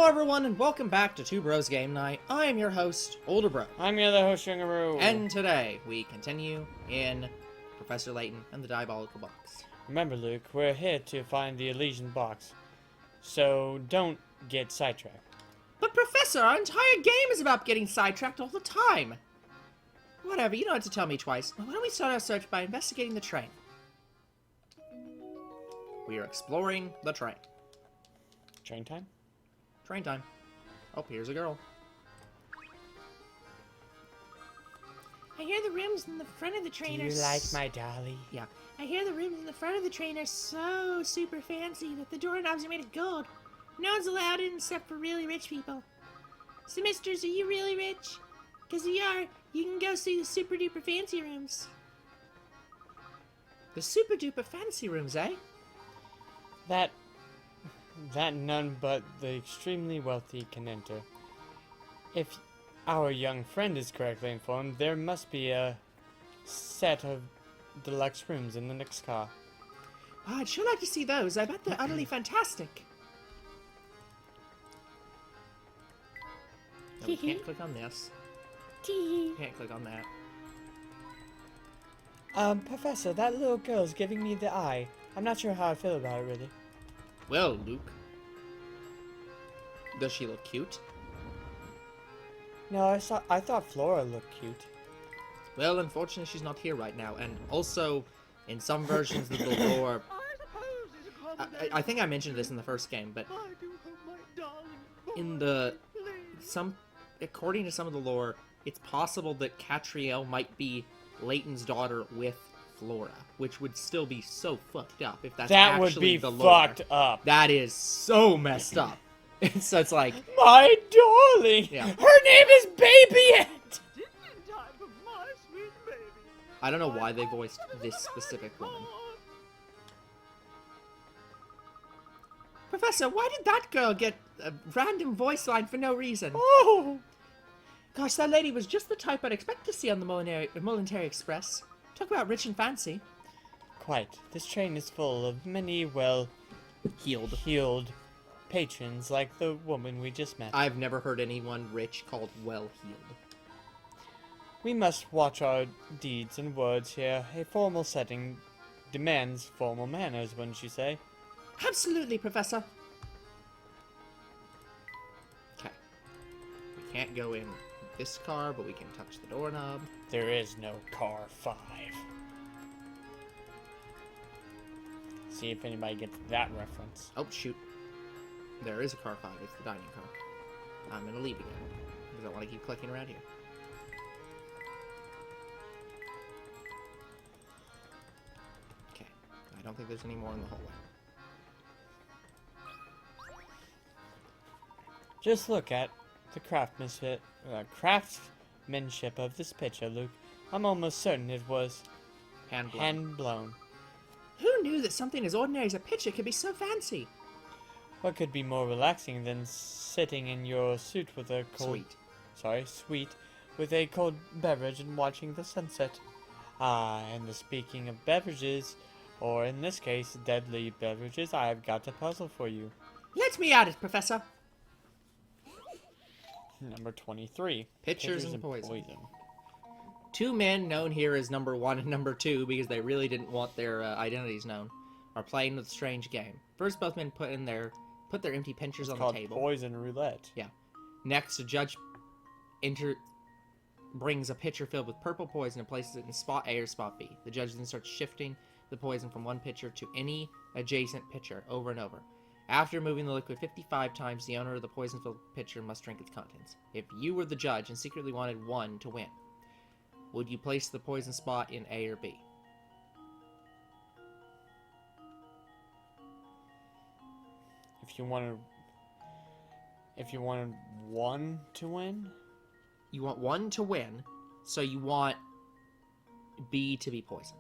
everyone, and welcome back to Two Bros Game Night. I am your host, Older Bro. I'm your other host, Shingaroo. And today, we continue in Professor Layton and the Diabolical Box. Remember, Luke, we're here to find the Elysian box, so don't get sidetracked. But Professor, our entire game is about getting sidetracked all the time. Whatever, you don't have to tell me twice. Why don't we start our search by investigating the train? We are exploring the train. Train time? Train time. Oh, here's a girl. I hear the rooms in the front of the train Do you like my dolly? Yeah. I hear the rooms in the front of the train are so super fancy that the doorknobs are made of gold. No one's allowed in except for really rich people. So, misters, are you really rich? Because if you are, you can go see the super duper fancy rooms. The super duper fancy rooms, eh? That none but the extremely wealthy can enter. If our young friend is correctly informed, there must be a set of deluxe rooms in the next car. Oh, I'd sure like to see those. I bet they're utterly fantastic. No, we can't click on this. Tee. Can't click on that. Professor, that little girl's giving me the eye. I'm not sure how I feel about it, really. Well, Luke. Does she look cute? No, I thought Flora looked cute. Well, unfortunately, she's not here right now. And also, in some versions of the lore... I think I mentioned this in the first game, but... According to some of the lore, it's possible that Catriel might be Layton's daughter with Flora, which would still be so fucked up if that's That would actually be the lore. fucked up. That is so messed up. So it's like... My darling! Yeah. Her name is Babyette! I don't know why they voiced this specific woman. Professor, why did that girl get a random voice line for no reason? Oh! Gosh, that lady was just the type I'd expect to see on the Molentary Express. Talk about rich and fancy. Quite. This train is full of many, healed patrons like the woman we just met. I've never heard anyone rich called well-heeled. We must watch our deeds and words here. A formal setting demands formal manners, wouldn't you say? Absolutely, Professor. Okay. We can't go in this car, but we can touch the doorknob. There is no car 5. See if anybody gets that reference. Oh, shoot. There is a car 5. It's the dining car. I'm gonna leave again, because I want to keep clicking around here. Okay. I don't think there's any more in the hallway. Just look at the craftsmanship of this picture, Luke. I'm almost certain it was Hand-blown. hand-blown. Who knew that something as ordinary as a picture could be so fancy? What could be more relaxing than sitting in your suite with a cold... suite with a cold beverage and watching the sunset? Ah, and speaking of beverages, or in this case, deadly beverages, I've got a puzzle for you. Let me at it, Professor. Number 23. Pictures and poison. Two men known here as number 1 and number 2, because they really didn't want their identities known, are playing with a strange game. First, both men put their empty pinchers on the table. Poison roulette. Yeah. Next, a judge brings a pitcher filled with purple poison and places it in spot A or spot B. The judge then starts shifting the poison from one pitcher to any adjacent pitcher over and over. After moving the liquid 55 times, the owner of the poison-filled pitcher must drink its contents. If you were the judge and secretly wanted one to win, would you place the poison spot in A or B? If you wanted one to win? You want one to win, so you want B to be poisoned.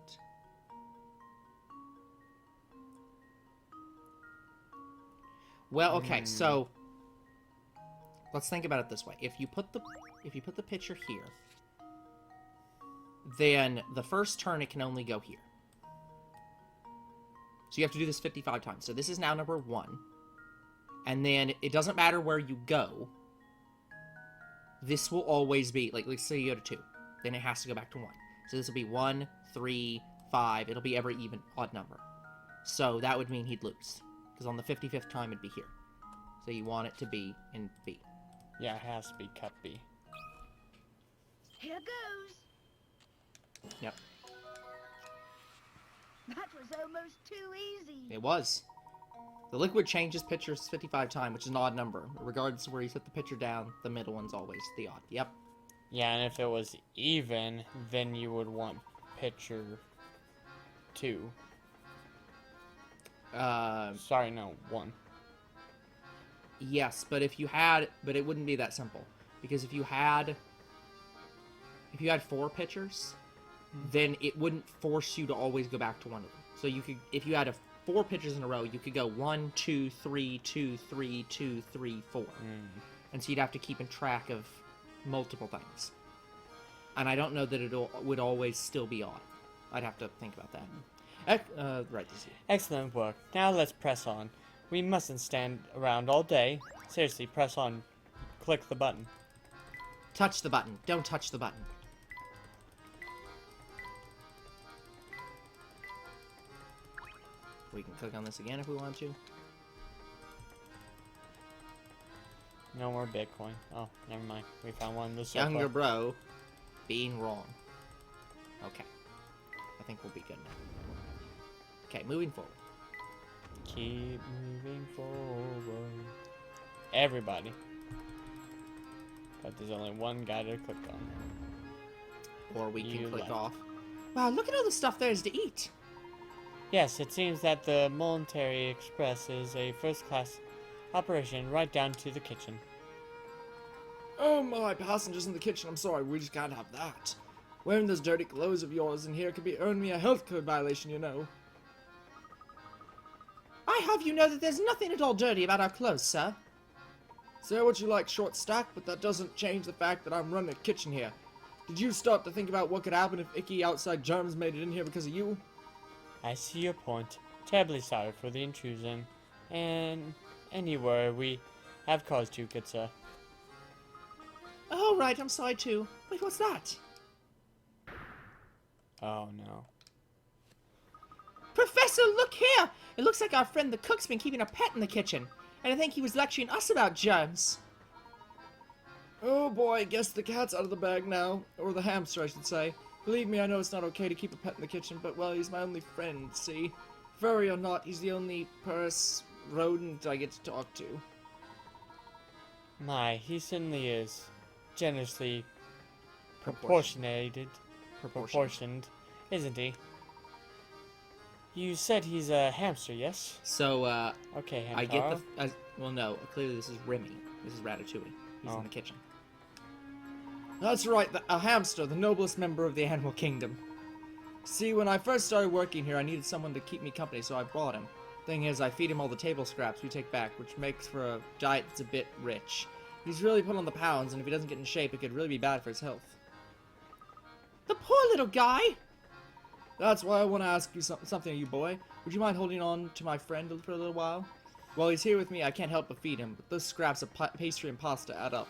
Well, okay, so let's think about it this way. If you put the pitcher here, then the first turn it can only go here. So you have to do this 55 times. So this is now number 1. And then it doesn't matter where you go. This will always be, like, let's say you go to 2. Then it has to go back to 1. So this will be 1, 3, 5. It'll be every even odd number. So that would mean he'd lose. Because on the 55th time, it'd be here. So you want it to be in B. Yeah, it has to be cut B. Here goes. Yep. That was almost too easy. It was. The liquid changes pictures 55 times, which is an odd number. Regardless of where you set the picture down, the middle one's always the odd. Yep. Yeah, and if it was even, then you would want picture 2. Sorry, no, 1. Yes, but if you had, but it wouldn't be that simple, because if you had 4 pictures, then it wouldn't force you to always go back to one of them. So you could, if you had 4 pictures in a row, you could go 1, 2, 3, 2, 3, 2, 3, 4, and so you'd have to keep in track of multiple things. And I don't know that it would always still be odd. I'd have to think about that. Right this here. Excellent work. Now let's press on. We mustn't stand around all day. Seriously, press on. Click the button. Touch the button. Don't touch the button. We can click on this again if we want to. No more Bitcoin. Oh, never mind. We found one in the circle. Younger bro being wrong. Okay. I think we'll be good now. Okay, moving forward. Keep moving forward. Everybody. But there's only one guy to click on. Or we can You click left. off. Wow, look at all the stuff there is to eat. Yes, it seems that the Molentary Express is a first-class operation right down to the kitchen. Oh my, passengers in the kitchen, I'm sorry, we just can't have that. Wearing those dirty clothes of yours in here could be earn me a health code violation, you know. I have you know that there's nothing at all dirty about our clothes, sir. Say what you like, short stack, but that doesn't change the fact that I'm running a kitchen here. Did you start to think about what could happen if icky outside germs made it in here because of you? I see your point. Terribly sorry for the intrusion. And anywhere we have caused you, good sir. Oh, right, I'm sorry too. Wait, what's that? Oh no. Professor, look here! It looks like our friend the cook's been keeping a pet in the kitchen. And I think he was lecturing us about germs. Oh boy, guess the cat's out of the bag now. Or the hamster, I should say. Believe me, I know it's not okay to keep a pet in the kitchen, but well, he's my only friend, see? Furry or not, he's the only rodent I get to talk to. My, he certainly is. Generously proportioned, isn't he? You said he's a hamster, yes? So, Okay, Hamtar. I get the... well, no, clearly this is Remy. This is Ratatouille. He's in the kitchen. That's right, a hamster, the noblest member of the animal kingdom. See, when I first started working here, I needed someone to keep me company, so I brought him. Thing is, I feed him all the table scraps we take back, which makes for a diet that's a bit rich. He's really put on the pounds, and if he doesn't get in shape, it could really be bad for his health. The poor little guy! That's why I want to ask you something, you boy. Would you mind holding on to my friend for a little while? While he's here with me, I can't help but feed him, but those scraps of pastry and pasta add up.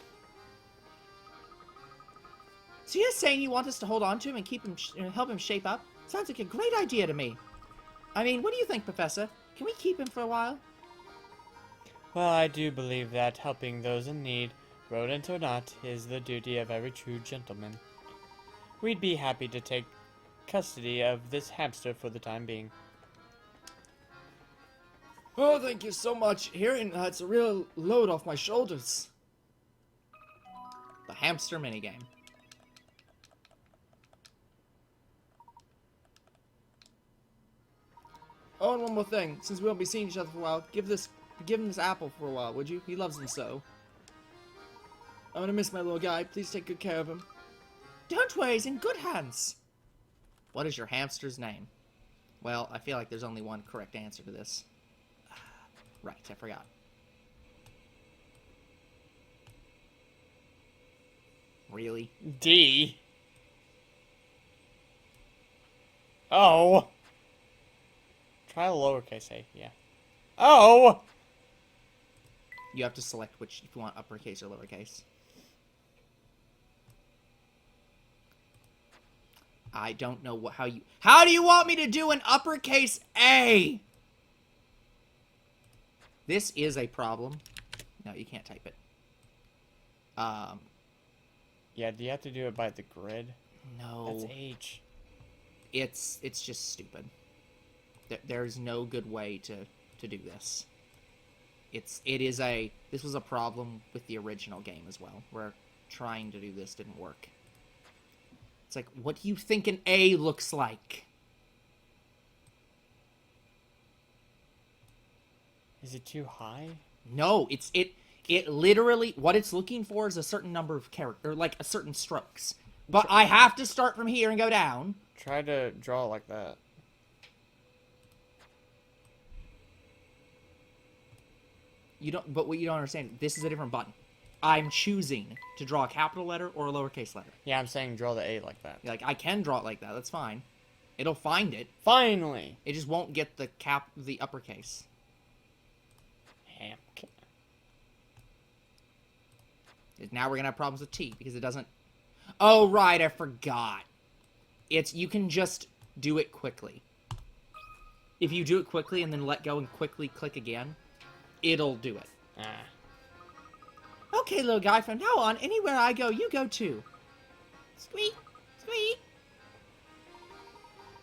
So you're saying you want us to hold on to him and keep him, help him shape up? Sounds like a great idea to me. I mean, what do you think, Professor? Can we keep him for a while? Well, I do believe that helping those in need, rodent or not, is the duty of every true gentleman. We'd be happy to take custody of this hamster for the time being. Oh, thank you so much. Hearing that's a real load off my shoulders. The hamster minigame. Oh, and one more thing. Since we won't be seeing each other for a while, give him this apple for a while, would you? He loves them so. I'm gonna miss my little guy. Please take good care of him. Don't worry, he's in good hands. What is your hamster's name? Well, I feel like there's only one correct answer to this. Right, I forgot. Really? D. Oh. Try a lowercase a, yeah. Oh! You have to select which, if you want uppercase or lowercase. I don't know how do you want me to do an uppercase A? This is a problem. No, you can't type it. Yeah, do you have to do it by the grid? No. That's H. It's just stupid. There's no good way to do this. This was a problem with the original game as well, where trying to do this didn't work. It's like, what do you think an A looks like? Is it too high? No, it literally, what it's looking for is a certain number of characters, like a certain strokes. But I have to start from here and go down. Try to draw like that. But what you don't understand, this is a different button. I'm choosing to draw a capital letter or a lowercase letter. Yeah, I'm saying draw the A like that. Like, I can draw it like that, that's fine. It'll find it. Finally! It just won't get the uppercase. Now we're gonna have problems with T, because it doesn't... Oh, right, I forgot. You can just do it quickly. If you do it quickly and then let go and quickly click again, it'll do it. Okay, little guy, from now on, anywhere I go, you go too. Squeak, squeak.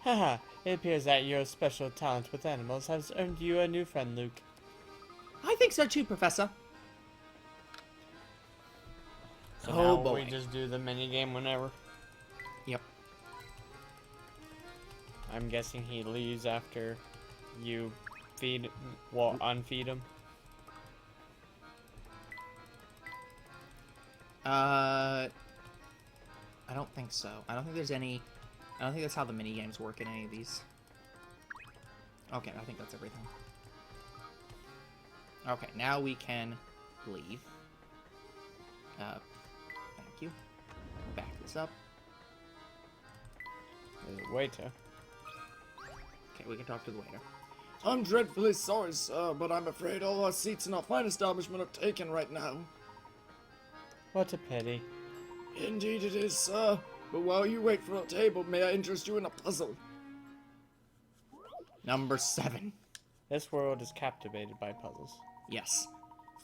Haha, it appears that your special talent with animals has earned you a new friend, Luke. I think so too, Professor. So Oh, now boy. we just do the minigame whenever. Yep. I'm guessing he leaves after you unfeed him. I don't think so. I don't think there's any... I don't think that's how the minigames work in any of these. Okay, I think that's everything. Okay, now we can leave. Thank you. Back this up. There's a waiter. Okay, we can talk to the waiter. I'm dreadfully sorry, sir, but I'm afraid all our seats in our fine establishment are taken right now. What a pity. Indeed it is, sir. But while you wait for a table, may I interest you in a puzzle? Number 7. This world is captivated by puzzles. Yes.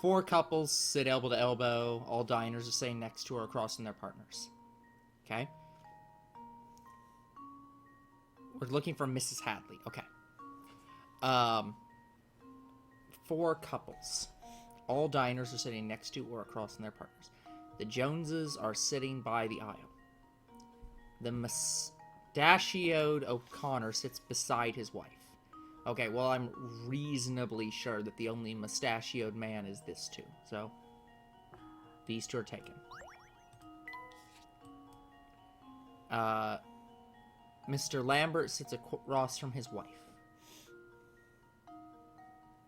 4 couples sit elbow to elbow. All diners are sitting next to or across from their partners. Okay? We're looking for Mrs. Hadley. Okay. 4 couples. All diners are sitting next to or across from their partners. The Joneses are sitting by the aisle. The mustachioed O'Connor sits beside his wife. Okay, well, I'm reasonably sure that the only mustachioed man is this 2. So, these 2 are taken. Mr. Lambert sits across from his wife.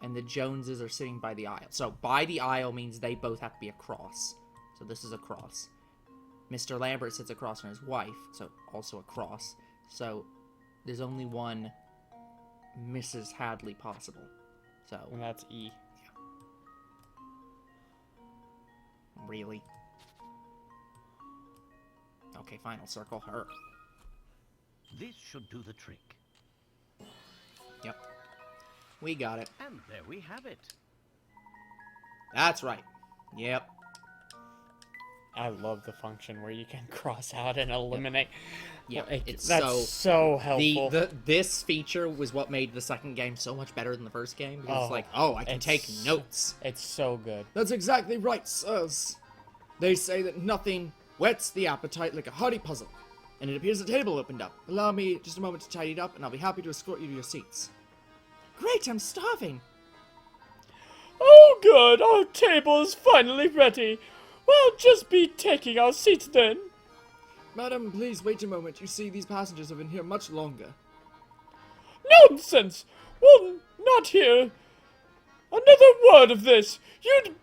And the Joneses are sitting by the aisle. So, by the aisle means they both have to be across. So, this is a cross. Mr. Lambert sits across from his wife, so also a cross. So, there's only one Mrs. Hadley possible. So, And that's E. really? Okay, fine, I'll circle her. This should do the trick. Yep. We got it. And there we have it. That's right. Yep. I love the function where you can cross out and eliminate. Yep. Like, It's that's so helpful. This feature was what made the second game so much better than the first game. Because it's like, I can take notes. It's so good. That's exactly right, sirs. They say that nothing whets the appetite like a hearty puzzle. And it appears the table opened up. Allow me just a moment to tidy it up, and I'll be happy to escort you to your seats. Great, I'm starving. Oh, good. Our table is finally ready. We'll just be taking our seats then. Madam, please wait a moment. You see, these passengers have been here much longer. Nonsense! We'll not hear another word of this. You'd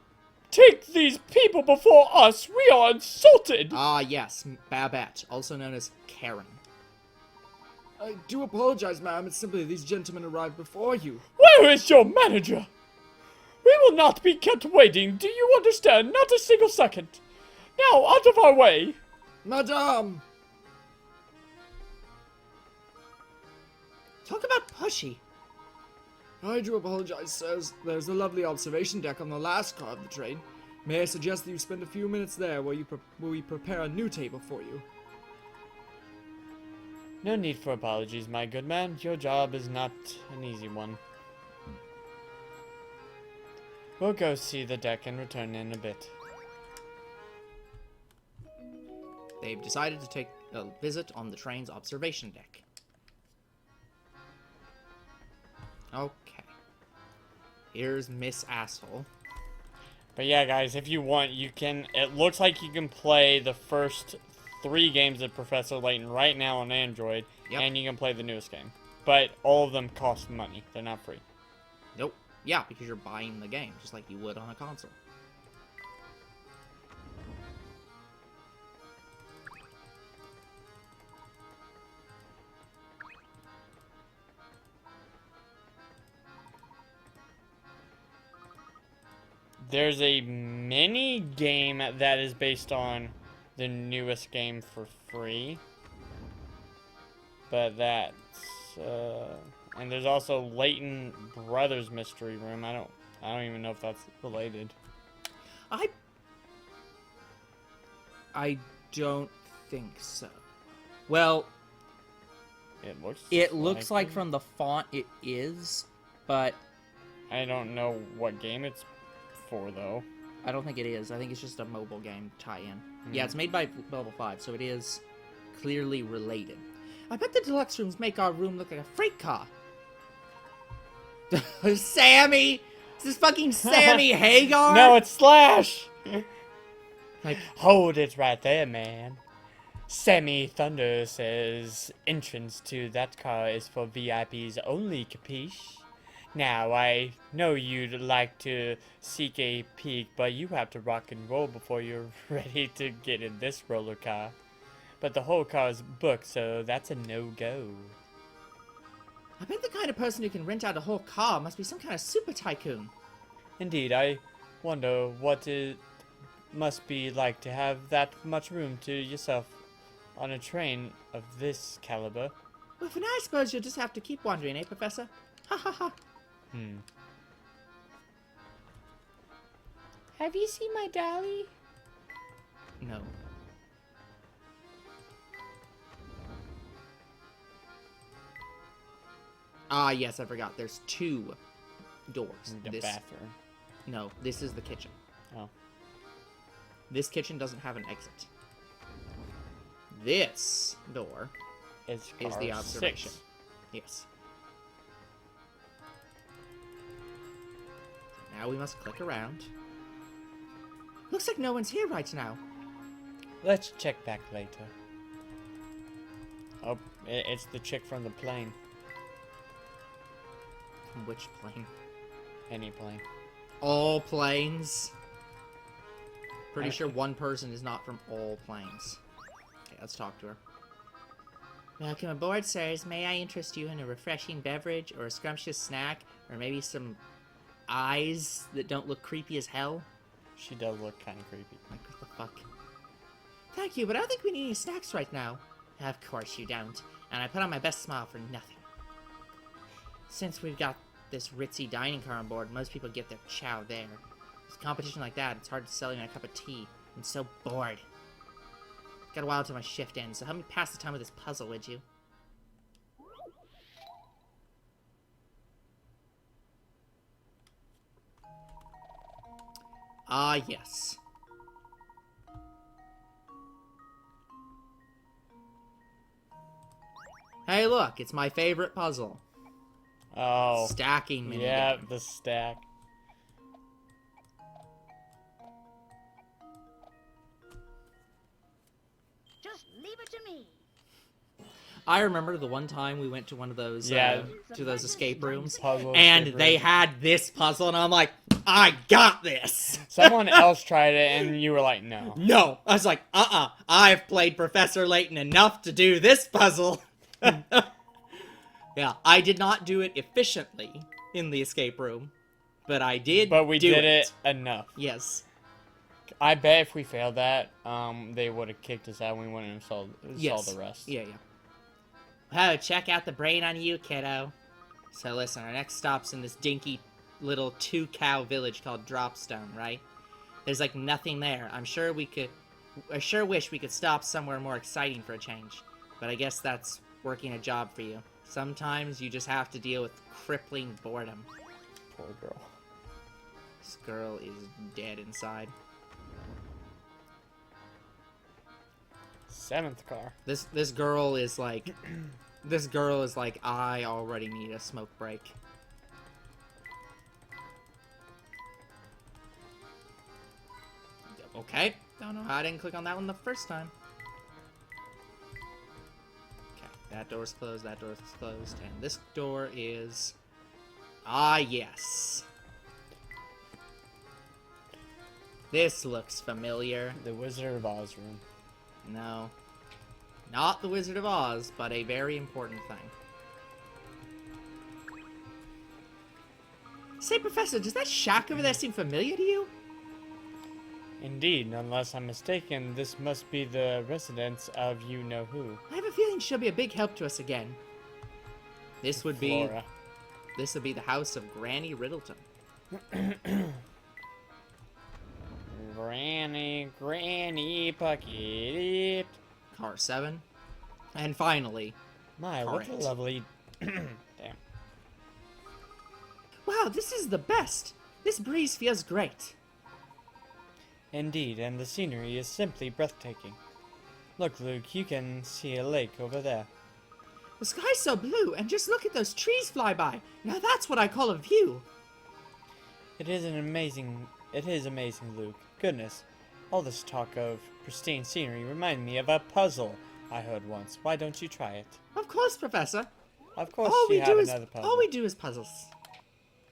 take these people before us. We are insulted. Ah, yes. Babette, also known as Karen. I do apologize, ma'am. It's simply these gentlemen arrived before you. Where is your manager? We will not be kept waiting, do you understand? Not a single second. Now, out of our way! Madame! Talk about pushy. I do apologize, sirs. There's a lovely observation deck on the last car of the train. May I suggest that you spend a few minutes there while we prepare a new table for you? No need for apologies, my good man. Your job is not an easy one. We'll go see the deck and return in a bit. They've decided to take a visit on the train's observation deck. Okay. Here's Miss Asshole. But yeah, guys, if you want, you can... It looks like you can play the first 3 games of Professor Layton right now on Android, Yep. and you can play the newest game. But all of them cost money. They're not free. Nope. Yeah, because you're buying the game, just like you would on a console. There's a mini game that is based on the newest game for free. But that's, and there's also Layton Brothers Mystery Room. I don't even know if that's related. I don't think so. Well, It looks like from the font it is, but I don't know what game it's for, though. I don't think it is. I think it's just a mobile game tie-in. Yeah, it's made by Level 5, so it is clearly related. I bet the deluxe rooms make our room look like a freight car. Sammy! Is this fucking Sammy Hagar? No, it's Slash! Like, Hold it right there, man. Sammy Thunder says entrance to that car is for VIPs only, capiche? Now, I know you'd like to seek a peek, but you have to rock and roll before you're ready to get in this roller car. But the whole car is booked, so that's a no-go. I bet the kind of person who can rent out a whole car must be some kind of super tycoon. Indeed, I wonder what it must be like to have that much room to yourself on a train of this caliber. Well, for now, I suppose you'll just have to keep wandering, eh, Professor? Ha ha ha. Have you seen my dolly? No. Ah, yes, I forgot. There's 2 doors. The bathroom. No, this is the kitchen. Oh. This kitchen doesn't have an exit. This door It's is the car observation. 6. Yes. Now we must click around. Looks like no one's here right now. Let's check back later. Oh, it's the chick from the plane. From which plane? Any plane. All planes. Pretty sure one person is not from all planes. Okay, let's talk to her. Welcome aboard, sirs. May I interest you in a refreshing beverage or a scrumptious snack or maybe some eyes that don't look creepy as hell? She does look kind of creepy. Like, what the fuck? Thank you, but I don't think we need any snacks right now. Of course you don't. And I put on my best smile for nothing. Since we've got this ritzy dining car on board, most people get their chow there. With competition like that, it's hard to sell even a cup of tea. I'm so bored. Got a while till my shift ends, so help me pass the time with this puzzle, would you? Ah, yes. Hey, look, it's my favorite puzzle. Oh. Stacking minigame. Yeah, the stack. Just leave it to me. I remember the one time we went to one of those, to those escape rooms, Puzzle and escape they room. had this puzzle, and I'm like, I got this! Someone else tried it, and you were like, no. No! I was like, I've played Professor Layton enough to do this puzzle! Yeah, I did not do it efficiently in the escape room, but I did. But we do did it enough. Yes. I bet if we failed that, they would have kicked us out and we wouldn't have saw the rest. Yeah, yeah. Oh, check out the brain on you, kiddo. So listen, our next stop's in this dinky little 2-cow village called Dropstone, right? There's like nothing there. I sure wish we could stop somewhere more exciting for a change. But I guess that's working a job for you. Sometimes you just have to deal with crippling boredom. Poor girl. This girl is dead inside. 7th car. This girl is like... This girl is like, I already need a smoke break. Okay. Don't know how I didn't click on that one the first time. Okay, that door's closed, that door's closed, and this door is... Ah, yes. This looks familiar. The Wizard of Oz room. No. Not the Wizard of Oz, but a very important thing. Say, Professor, does that shack over there seem familiar to you? Indeed, unless I'm mistaken, this must be the residence of you-know-who. I have a feeling she'll be a big help to us again. This would be... Flora. This would be the house of Granny Riddleton. Granny Bucket. Car 7. And finally... My, Car what a 8. lovely... Damn. Wow, this is the best! This breeze feels great. Indeed, and the scenery is simply breathtaking. Look, Luke, you can see a lake over there. The sky's so blue, and just look at those trees fly by. Now that's what I call a view. It is amazing, Luke. Goodness, all this talk of pristine scenery reminded me of a puzzle I heard once. Why don't you try it? Of course, Professor. Of course All we you have do is another puzzle. all we do is puzzles.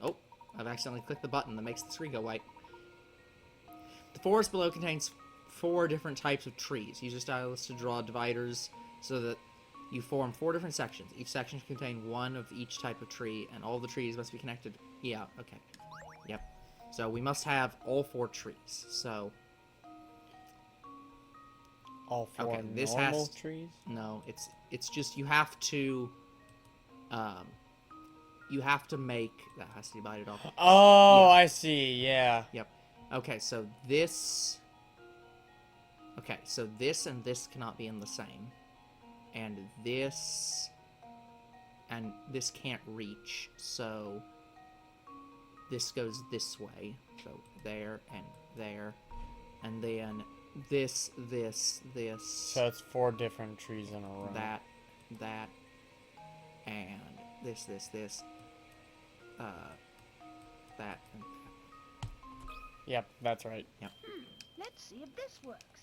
Oh, I've accidentally clicked the button that makes the screen go white. The forest below contains 4 different types of trees. Use your stylus to draw dividers so that you form 4 different sections. Each section should contain 1 of each type of tree, and all the trees must be connected. Yeah, okay. Yep. So we must have all 4 trees. So All 4 okay, this normal has trees? no. It's just you have to make that has to be divided off. Oh, Yeah. I see, yeah. Yep. Okay, so this... Okay, so this and this cannot be in the same. And this can't reach, so this goes this way. So there, and then this, So it's 4 different trees in a row. that, and this, that, and Yep, that's right. Let's see if this works.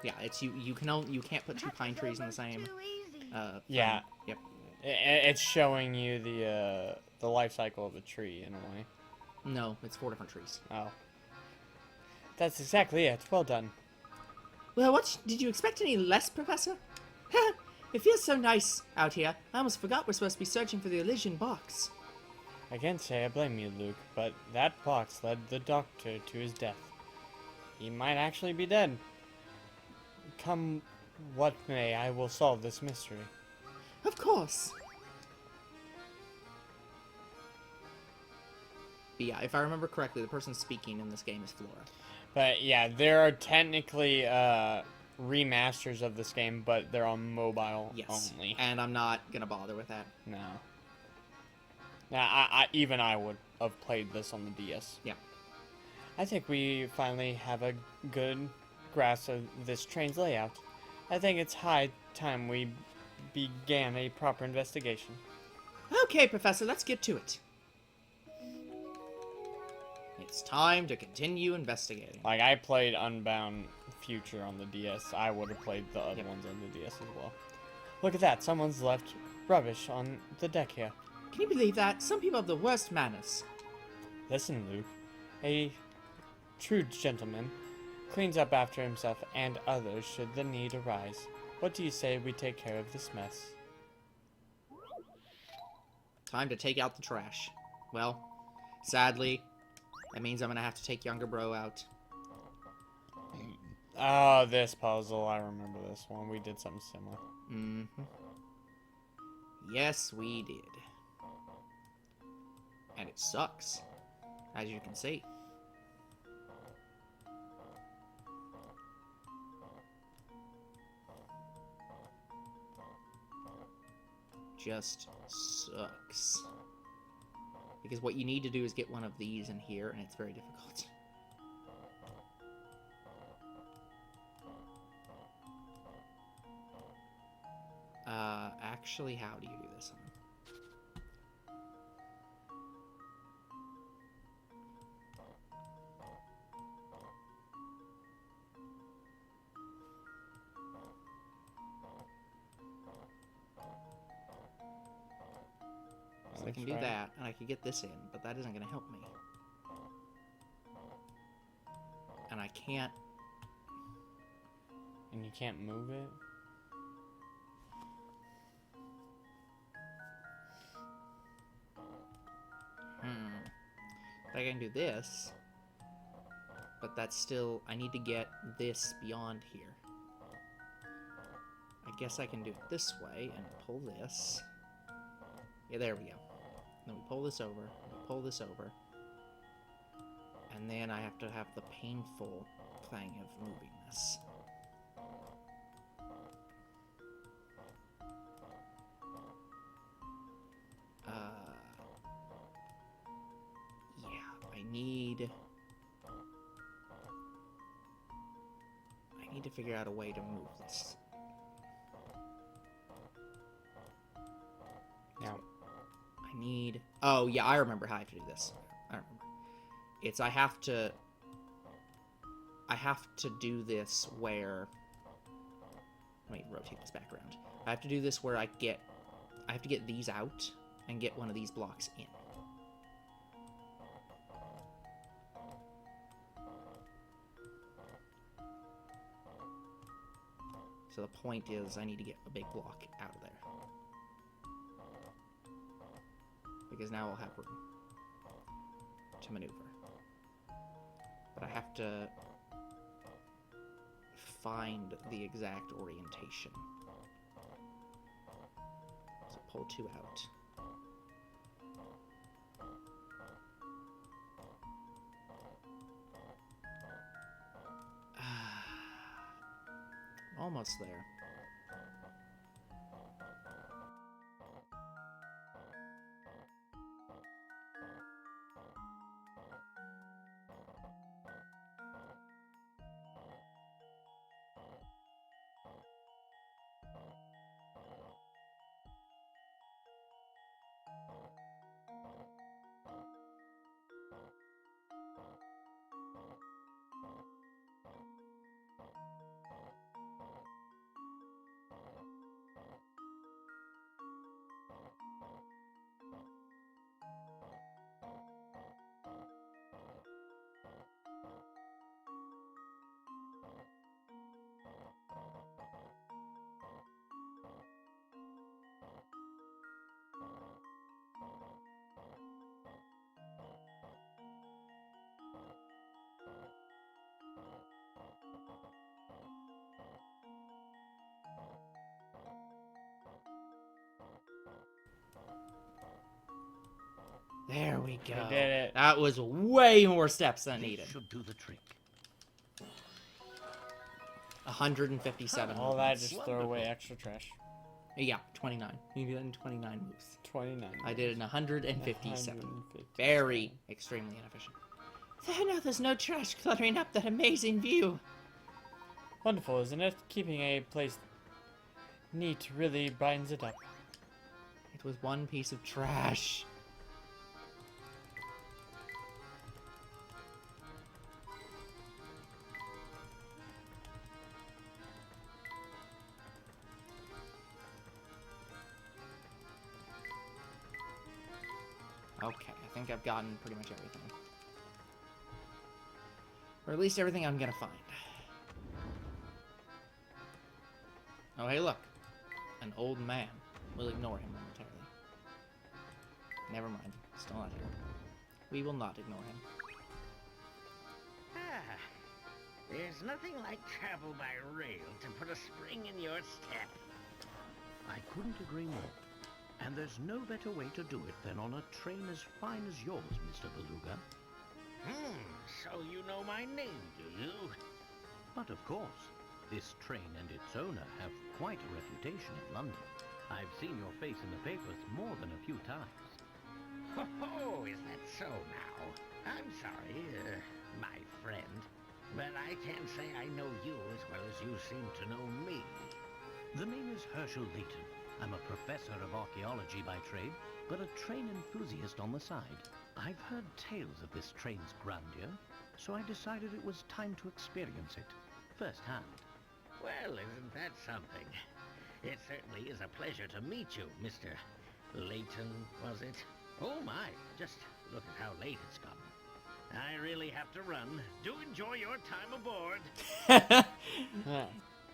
yeah, it's you can't put 2 Perhaps pine it's trees in the over same. too easy. Yeah. Yep. It's showing you the life cycle of a tree in a way. No, it's 4 different trees. Oh. That's exactly it. Well done. Well, did you expect any less, Professor? It feels so nice out here. I almost forgot we're supposed to be searching for the Elysian box. I can't say I blame you, Luke, but that box led the doctor to his death. He might actually be dead. Come what may, I will solve this mystery. Of course. But yeah, if I remember correctly, the person speaking in this game is Flora. But yeah, there are technically remasters of this game, but they're on mobile Yes. only. And I'm not gonna bother with that. No. Now, I would have played this on the DS. Yeah. I think we finally have a good grasp of this train's layout. I think it's high time we began a proper investigation. Okay, Professor, let's get to it. It's time to continue investigating. Like, I played Unbound Future on the DS. I would have played the other ones on the DS as well. Look at that, someone's left rubbish on the deck here. Can you believe that? Some people have the worst manners. Listen, Luke. A true gentleman cleans up after himself and others should the need arise. What do you say we take care of this mess? Time to take out the trash. Well, Sadly, that means I'm gonna have to take younger bro out. Oh, this puzzle. I remember this one. We did something similar. Mm-hmm. Yes, we did. And it sucks, as you can see. Just sucks. Because what you need to do is get one of these in here, and it's very difficult. Actually, how do you do this one? So I can do that, and I can get this in, but that isn't going to help me. And I can't... And you can't move it? I can do this, but that's still... I need to get this beyond here. I guess I can do it this way and pull this. Yeah, there we go. Then we pull this over, we pull this over, and then I have to have the painful thing of moving this. Yeah, I need to figure out a way to move this. Now, I need... Oh, yeah, I remember how I have to do this. I remember. It's I have to do this where... Let me rotate this back around. I have to do this where I have to get these out and get one of these blocks in. So the point is I need to get a big block out of there. Because now I'll have room to maneuver. But I have to find the exact orientation. So pull 2 out. Almost there. There we go. We did it. That was way more steps than needed. This should do the trick. 157. All that movements. just throw away extra trash. Yeah, 29. You did 29 moves. 29. I did it in 157. 157. Very extremely inefficient. Now there's no trash cluttering up that amazing view. Wonderful, isn't it? Keeping a place neat really brightens it up. It was one piece of trash. Okay, I think I've gotten pretty much everything. Or at least everything I'm gonna find. Oh, hey, look. An old man. We'll ignore him momentarily. Never mind. Still not here. We will not ignore him. Ah, there's nothing like travel by rail to put a spring in your step. I couldn't agree more. And there's no better way to do it than on a train as fine as yours, Mr. Beluga. So you know my name, do you? But of course, this train and its owner have quite a reputation in London. I've seen your face in the papers more than a few times. Oh, is that so now? I'm sorry, my friend, but I can't say I know you as well as you seem to know me. The name is Herschel Layton. I'm a professor of archaeology by trade, but a train enthusiast on the side. I've heard tales of this train's grandeur, so I decided it was time to experience it firsthand. Well, isn't that something? It certainly is a pleasure to meet you, Mr. Layton, was it? Oh my, just look at how late it's gotten. I really have to run. Do enjoy your time aboard.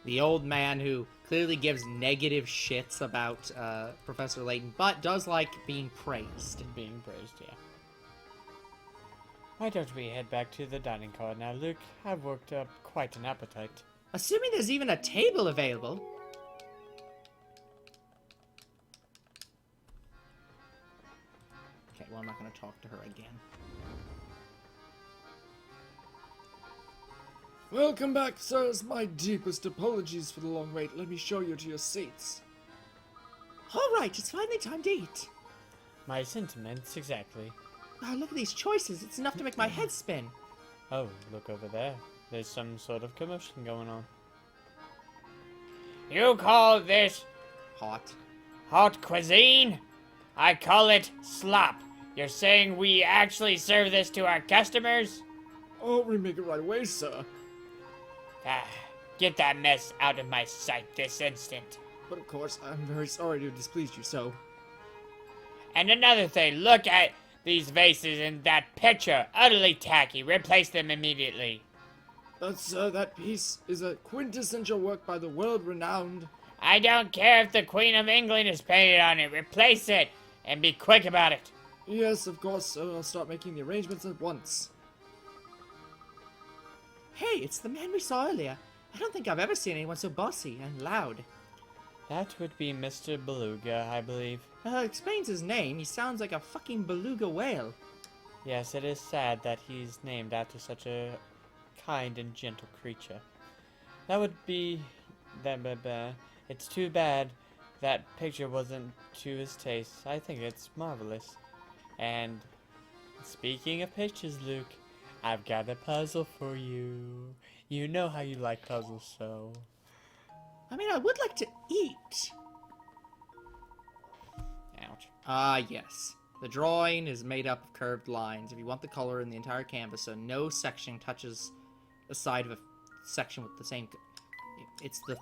The old man who clearly gives negative shits about Professor Layton, but does like being praised. Being praised, yeah. Why don't we head back to the dining car now, Luke? I've worked up quite an appetite. Assuming there's even a table available. Okay, well, I'm not going to talk to her again. Welcome back, sirs. My deepest apologies for the long wait. Let me show you to your seats. All right, it's finally time to eat. My sentiments, exactly. Oh, look at these choices. It's enough to make my head spin. Oh, look over there. There's some sort of commotion going on. You call this Hot. hot cuisine? I call it slop. You're saying we actually serve this to our customers? Oh, we make it right away, sir. Ah, get that mess out of my sight this instant. But of course, I'm very sorry to displease you, so... And another thing, look at these vases in that picture. Utterly tacky. Replace them immediately. But sir, that piece is a quintessential work by the world-renowned... I don't care if the Queen of England is painted on it. Replace it, and be quick about it. Yes, of course, sir. I'll start making the arrangements at once. Hey, it's the man we saw earlier. I don't think I've ever seen anyone so bossy and loud. That would be Mr. Beluga, I believe. Explains his name. He sounds like a fucking beluga whale. Yes, it is sad that he's named after such a kind and gentle creature. That would be... It's too bad that picture wasn't to his taste. I think it's marvelous. And speaking of pictures, Luke, I've got a puzzle for you. You know how you like puzzles, so... I mean, I would like to eat. Ouch. Yes. The drawing is made up of curved lines. If you want the color in the entire canvas, so no section touches the side of a section with the same... It's the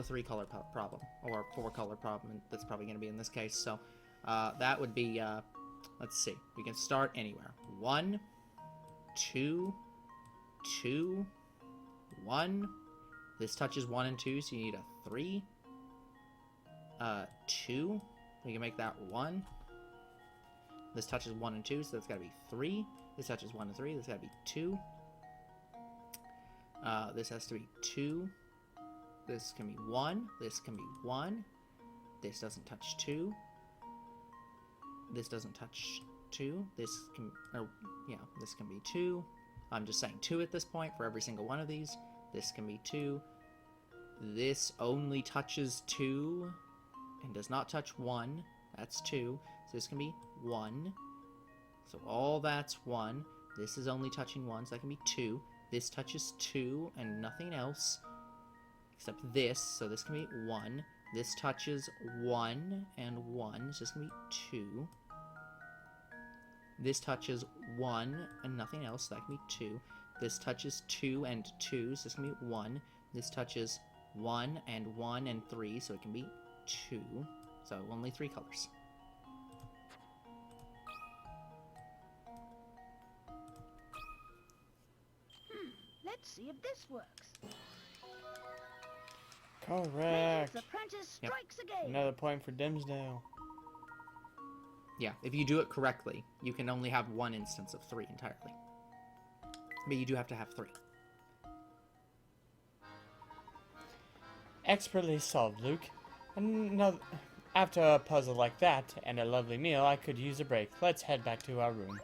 three color problem, or four color problem that's probably going to be in this case. So that would be, let's see, we can start anywhere. 1, 2, 2, 1. This touches 1 and 2, so you need a 3. 2. We can make that 1. This touches 1 and 2, so that's got to be 3. This touches 1 and 3. This got to be 2. This has to be 2. This can be 1. This can be 1. This doesn't touch 2. This doesn't touch 2. This can, this can be 2. I'm just saying 2 at this point for every single one of these. This can be 2. This only touches 2 and does not touch 1. That's 2. So this can be 1. So all that's 1. This is only touching 1, so that can be 2. This touches 2 and nothing else except this, so this can be 1. This touches 1 and 1, so this can be 2. This touches 1 and nothing else, so that can be 2. This touches 2 and 2, so this can be 1. This touches 1 and 3, so it can be 2. So only 3 colors. Let's see if this works. Correct. Layton's apprentice Yep. strikes again. Another point for Dimsdale. Yeah, if you do it correctly, you can only have one instance of 3 entirely. But you do have to have 3. Expertly solved, Luke. And now, after a puzzle like that and a lovely meal, I could use a break. Let's head back to our room.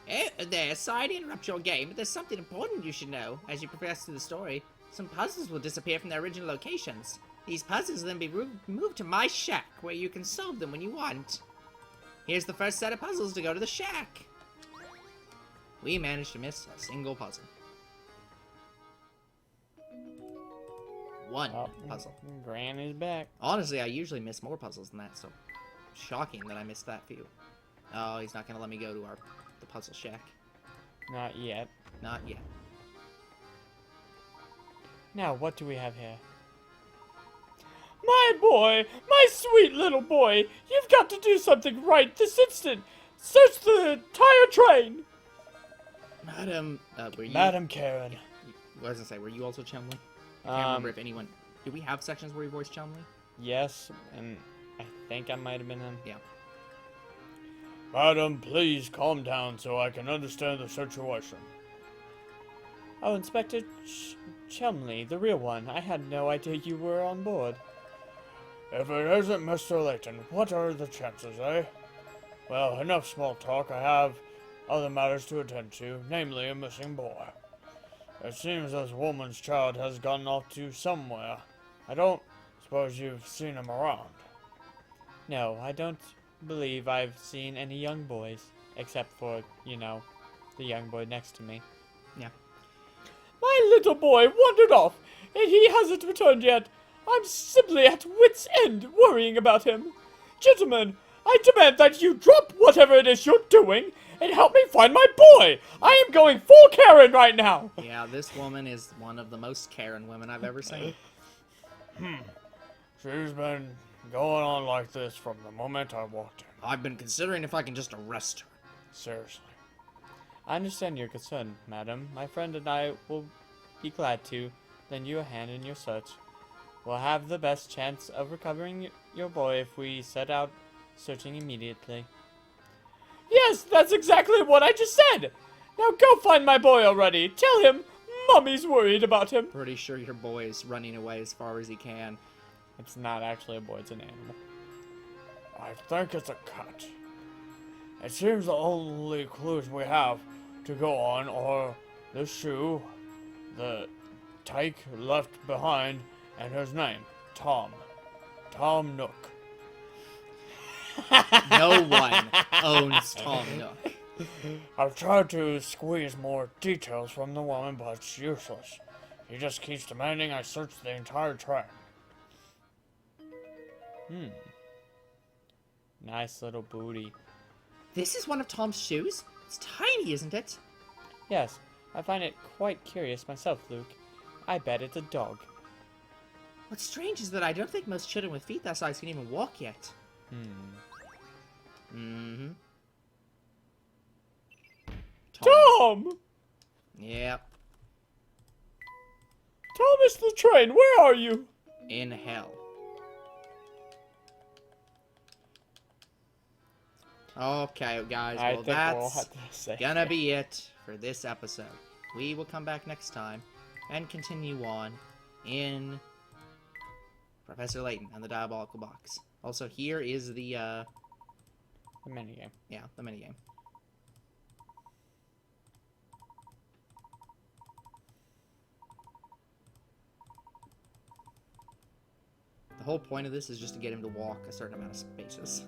Oh, there, sorry to interrupt your game, but there's something important you should know. As you progress through the story, some puzzles will disappear from their original locations. These puzzles will then be moved to my shack, where you can solve them when you want. Here's the first set of puzzles to go to the shack. We managed to miss a single puzzle. One puzzle. Gran is back. Honestly, I usually miss more puzzles than that, so shocking that I missed that few. Oh, he's not gonna let me go to the puzzle shack. Not yet. Not yet. Now, what do we have here? My boy! My sweet little boy! You've got to do something right this instant! Search the entire train! Madam, were you... Madam Karen. I was gonna say, were you also Chumley? I can't remember if anyone... Do we have sections where we voice Chumley? Yes, and I think I might have been him. Yeah. Madam, please calm down so I can understand the situation. Oh, Inspector Chumley, the real one. I had no idea you were on board. If it isn't Mr. Layton, what are the chances, eh? Well, enough small talk. I have other matters to attend to, namely a missing boy. It seems this woman's child has gone off to somewhere. I don't suppose you've seen him around. No, I don't believe I've seen any young boys, except for, you know, the young boy next to me. Yeah. My little boy wandered off, and he hasn't returned yet. I'm simply at wit's end worrying about him. Gentlemen, I demand that you drop whatever it is you're doing and help me find my boy. I am going full Karen right now. Yeah, this woman is one of the most Karen women I've ever seen. She's been going on like this from the moment I walked in. I've been considering if I can just arrest her. Seriously. I understand your concern, madam. My friend and I will be glad to lend you a hand in your search. We'll have the best chance of recovering your boy if we set out searching immediately. Yes, that's exactly what I just said! Now go find my boy already. Tell him Mommy's worried about him. Pretty sure your boy is running away as far as he can. It's not actually a boy, it's an animal. I think it's a cat. It seems the only clues we have to go on are the shoe, the tyke left behind, and his name, Tom. Tom Nook. No one owns Tom Nook. I've tried to squeeze more details from the woman, but it's useless. He just keeps demanding I search the entire train. Nice little booty. This is one of Tom's shoes? It's tiny, isn't it? Yes, I find it quite curious myself, Luke. I bet it's a dog. What's strange is that I don't think most children with feet that size can even walk yet. Mm-hmm. Tom! Yep. Thomas the train, where are you? In hell. Okay, guys, well, that's gonna be it for this episode. We will come back next time and continue on in Professor Layton and the Diabolical Box. Also, here is the minigame. Yeah, the minigame. The whole point of this is just to get him to walk a certain amount of spaces.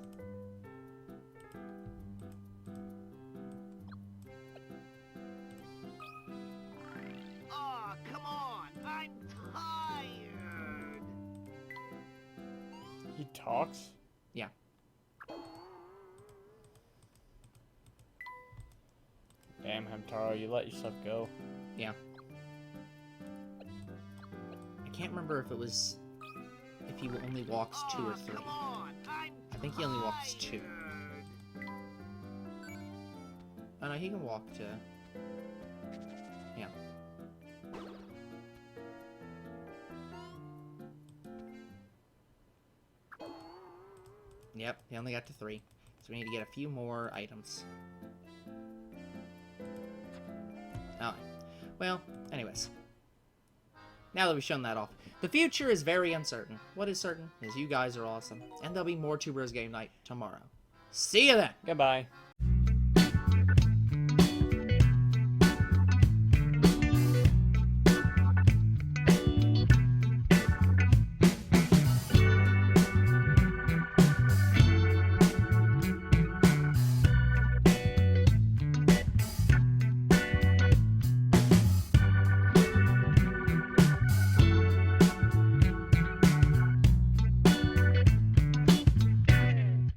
Oh, come on! I'm tired! He talks? Yeah. Damn, Hamtaro, you let yourself go. Yeah. I can't remember if it was... if he only walks 2 or 3. Come on! I think he only walks 2. Oh no, he can walk to... yeah. Yep, he only got to 3. So we need to get a few more items. Alright. Well, anyways. Now that we've shown that off, the future is very uncertain. What is certain is you guys are awesome, and there'll be more Two Bros Game Night tomorrow. See you then! Goodbye.